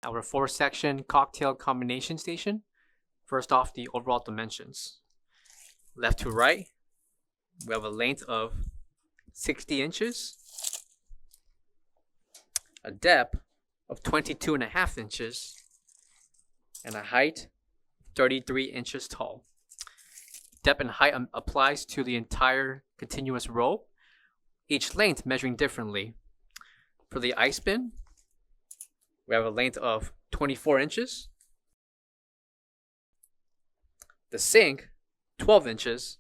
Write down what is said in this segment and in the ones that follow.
Our 4-section cocktail combination station. First off, the overall dimensions. Left to right, we have a length of 60 inches, a depth of 22.5 inches, and a height 33 inches tall. Depth and height applies to the entire continuous row, each length measuring differently. For the ice bin, we have a length of 24 inches, the sink 12 inches,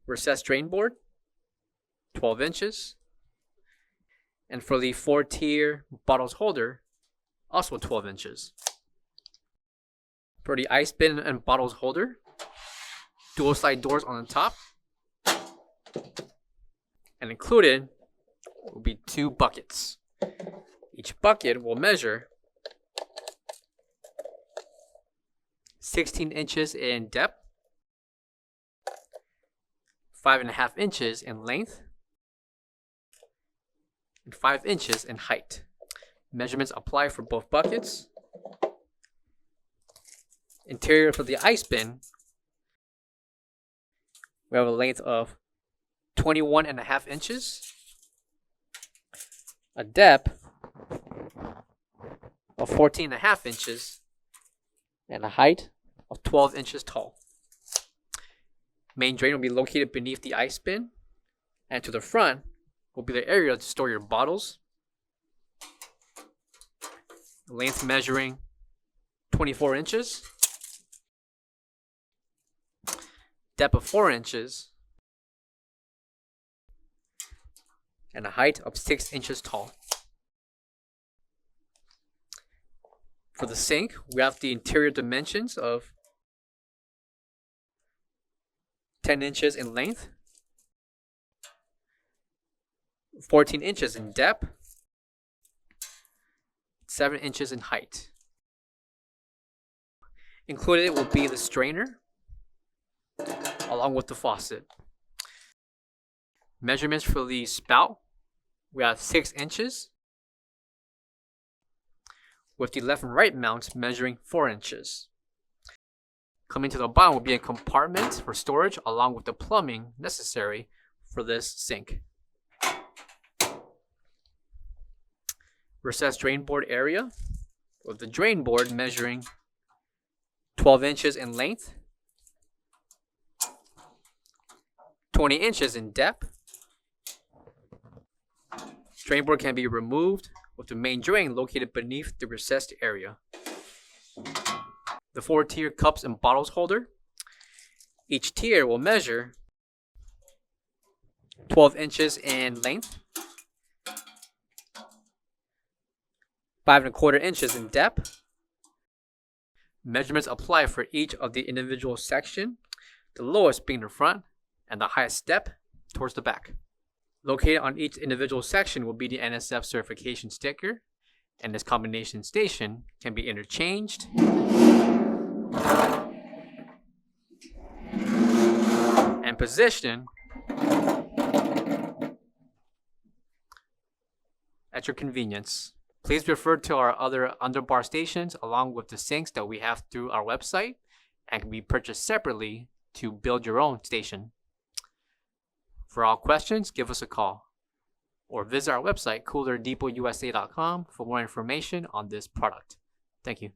recessed drain board 12 inches, and for the 4-tier bottles holder, also 12 inches. For the ice bin and bottles holder, dual slide doors on the top, and included will be 2 buckets. Each bucket will measure 16 inches in depth, 5.5 inches in length, and 5 inches in height. Measurements apply for both buckets. Interior for the ice bin, we have a length of 21.5 inches, a depth of 14.5 inches, and a height of 12 inches tall. Main drain will be located beneath the ice bin, and to the front will be the area to store your bottles. Length measuring 24 inches, depth of 4 inches, and a height of 6 inches tall. For the sink, we have the interior dimensions of 10 inches in length, 14 inches in depth, 7 inches in height. Included will be the strainer along with the faucet. Measurements for the spout, we have 6 inches, with the left and right mounts measuring 4 inches. Coming to the bottom will be a compartment for storage along with the plumbing necessary for this sink. Recessed drain board area, with the drain board measuring 12 inches in length, 20 inches in depth. Drain board can be removed with the main drain located beneath the recessed area. The 4-tier cups and bottles holder. Each tier will measure 12 inches in length, 5.25 inches in depth. Measurements apply for each of the individual section, the lowest being the front and the highest step towards the back. Located on each individual section will be the NSF certification sticker, and this combination station can be interchanged and positioned at your convenience. Please refer to our other underbar stations along with the sinks that we have through our website and can be purchased separately to build your own station. For all questions, give us a call or visit our website, coolerdepotUSA.com, for more information on this product. Thank you.